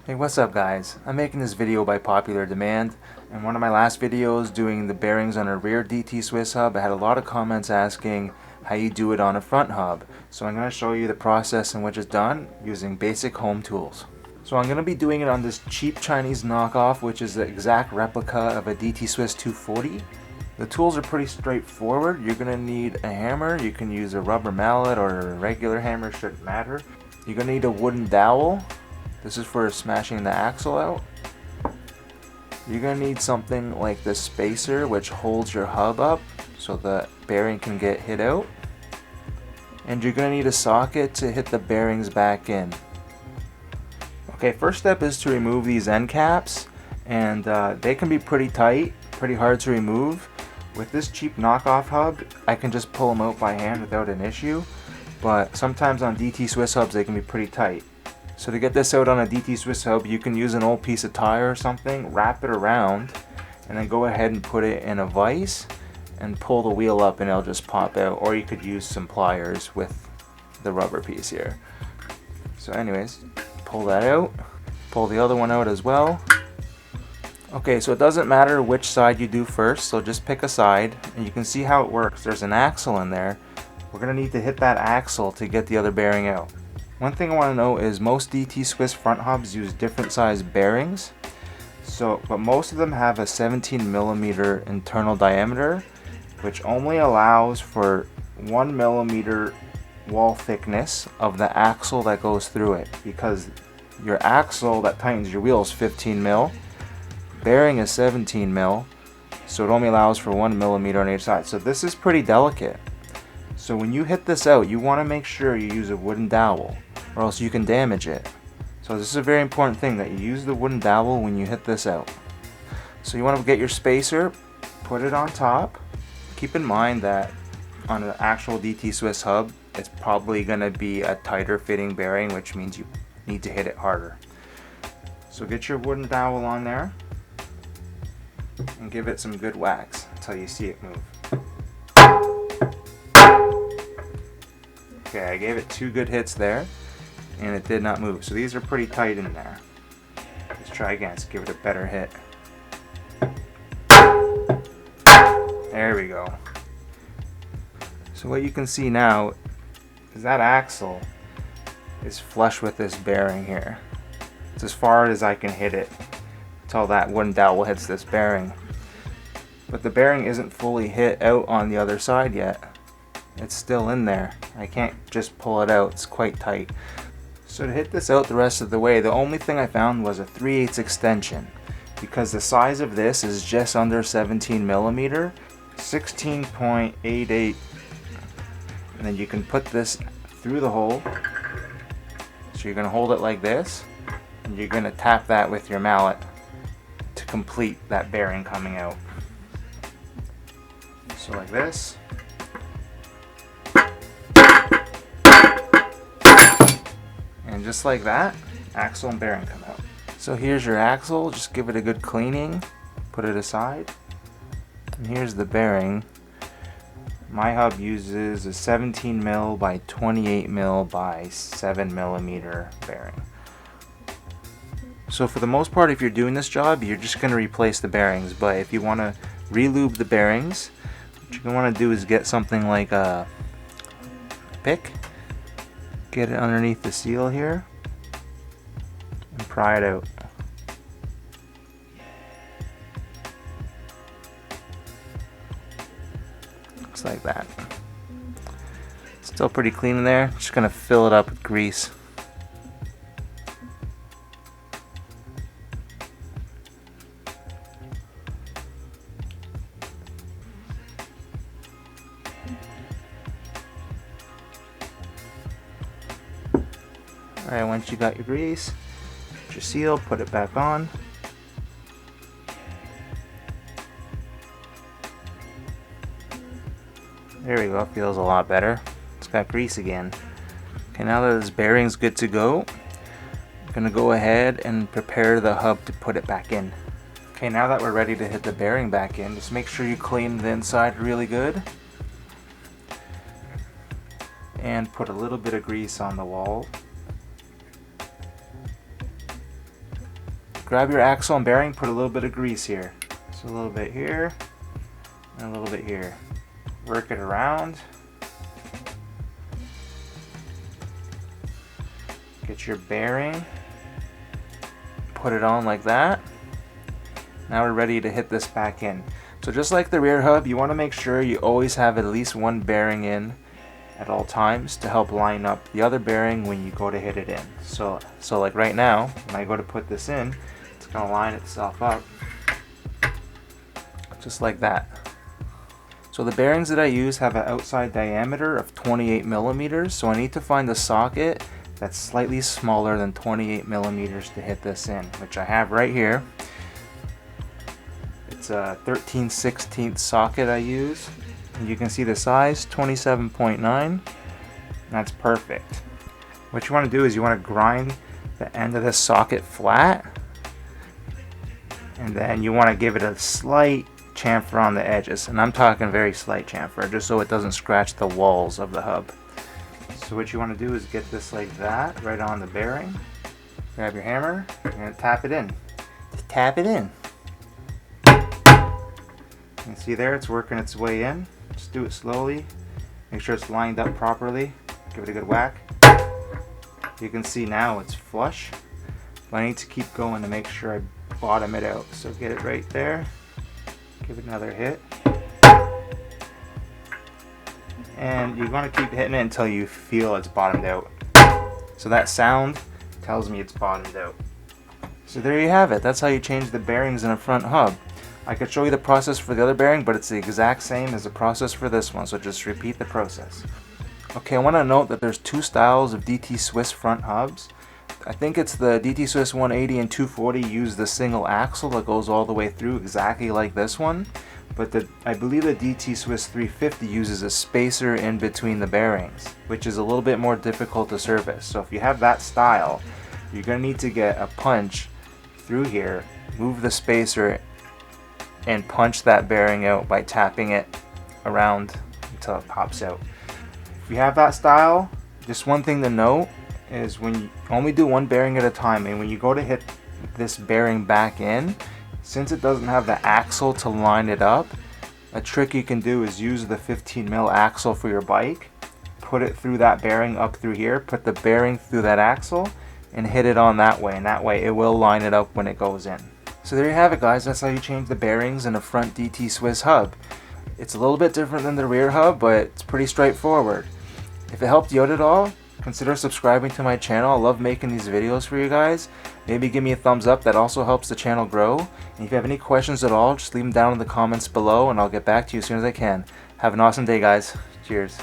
Hey, what's up guys? I'm making this video by popular demand. In one of my last videos doing the bearings on a rear DT Swiss hub, I had a lot of comments asking how you do it on a front hub. So I'm going to show you the process in which it's done using basic home tools. So I'm going to be doing it on this cheap Chinese knockoff, which is the exact replica of a DT Swiss 240. The tools are pretty straightforward. You're going to need a hammer. You can use a rubber mallet or a regular hammer, shouldn't matter. You're going to need a wooden dowel. This is for smashing the axle out. You're going to need something like this spacer, which holds your hub up so the bearing can get hit out. And you're going to need a socket to hit the bearings back in. Okay, first step is to remove these end caps, and they can be pretty tight, pretty hard to remove. With this cheap knockoff hub, I can just pull them out by hand without an issue, but sometimes on DT Swiss hubs they can be pretty tight. So to get this out on a DT Swiss hub, you can use an old piece of tire or something, wrap it around, and then go ahead and put it in a vise and pull the wheel up and it'll just pop out. Or you could use some pliers with the rubber piece here. So anyways, pull that out, pull the other one out as well. Okay, so it doesn't matter which side you do first, so just pick a side and you can see how it works. There's an axle in there. We're going to need to hit that axle to get the other bearing out. One thing I want to know is most DT Swiss front hubs use different size bearings, but most of them have a 17mm internal diameter, which only allows for 1mm wall thickness of the axle that goes through it, because your axle that tightens your wheel is 15mm, bearing is 17mm, so it only allows for 1mm on each side. So this is pretty delicate. So when you hit this out, you want to make sure you use a wooden dowel, or else you can damage it. So this is a very important thing, that you use the wooden dowel when you hit this out. So you want to get your spacer, put it on top. Keep in mind that on an actual DT Swiss hub, it's probably going to be a tighter fitting bearing, which means you need to hit it harder. So get your wooden dowel on there and give it some good whacks until you see it move. Okay, I gave it 2 good hits there and it did not move. So these are pretty tight in there. Let's try again. Let's give it a better hit. There we go. So what you can see now is that axle is flush with this bearing here. It's as far as I can hit it until that wooden dowel hits this bearing. But the bearing isn't fully hit out on the other side yet. It's still in there. I can't just pull it out. It's quite tight. So to hit this out the rest of the way, the only thing I found was a 3/8 extension, because the size of this is just under 17mm, 16.88, and then you can put this through the hole. So you're going to hold it like this, and you're going to tap that with your mallet to complete that bearing coming out. So like this. And just like that, axle and bearing come out. So here's your axle, just give it a good cleaning, put it aside. And here's the bearing. My hub uses a 17mm by 28mm by 7mm bearing. So for the most part, if you're doing this job, you're just going to replace the bearings. But if you want to re-lube the bearings, what you want to do is get something like a pick. Get it underneath the seal here and pry it out. Looks like that. Still pretty clean in there. Just gonna fill it up with grease. Alright, once you got your grease, get your seal, put it back on. There we go, feels a lot better. It's got grease again. Okay, now that this bearing's good to go, I'm gonna go ahead and prepare the hub to put it back in. Okay, now that we're ready to hit the bearing back in, just make sure you clean the inside really good. And put a little bit of grease on the wall. grab your axle and bearing, put a little bit of grease here. So a little bit here, and a little bit here. Work it around. Get your bearing, put it on like that. Now we're ready to hit this back in. So just like the rear hub, you want to make sure you always have at least one bearing in at all times to help line up the other bearing when you go to hit it in. So like right now, when I go to put this in, it's going to line itself up just like that. So the bearings that I use have an outside diameter of 28 millimeters, so I need to find the socket that's slightly smaller than 28 millimeters to hit this in, which I have right here. It's a 13/16 socket I use. And you can see the size, 27.9. That's perfect. What you want to do is you want to grind the end of this socket flat, and then you want to give it a slight chamfer on the edges, and I'm talking very slight chamfer, just so it doesn't scratch the walls of the hub. So what you want to do is get this like that, right on the bearing. Grab your hammer, you're going to tap it in. Just tap it in. You can see there, it's working its way in. Just do it slowly. Make sure it's lined up properly. Give it a good whack. You can see now it's flush. But I need to keep going to make sure I bottom it out. So get it right there. Give it another hit. And you're going to keep hitting it until you feel it's bottomed out. So that sound tells me it's bottomed out. So there you have it. That's how you change the bearings in a front hub. I could show you the process for the other bearing, but it's the exact same as the process for this one, so just repeat the process. Okay, I want to note that there's two styles of DT Swiss front hubs. I think it's the DT Swiss 180 and 240 use the single axle that goes all the way through exactly like this one. But I believe the DT Swiss 350 uses a spacer in between the bearings, which is a little bit more difficult to service. So if you have that style, you're going to need to get a punch through here, move the spacer, and punch that bearing out by tapping it around until it pops out. If you have that style, just one thing to note is when you only do one bearing at a time, and when you go to hit this bearing back in, since it doesn't have the axle to line it up, a trick you can do is use the 15 mil axle for your bike, put it through that bearing up through here, put the bearing through that axle, and hit it on that way, and that way it will line it up when it goes in. So there you have it, guys. That's how you change the bearings in a front DT Swiss hub. It's a little bit different than the rear hub, but it's pretty straightforward. If it helped you out at all, consider subscribing to my channel. I love making these videos for you guys. Maybe give me a thumbs up. That also helps the channel grow. And if you have any questions at all, just leave them down in the comments below and I'll get back to you as soon as I can. Have an awesome day, guys. Cheers.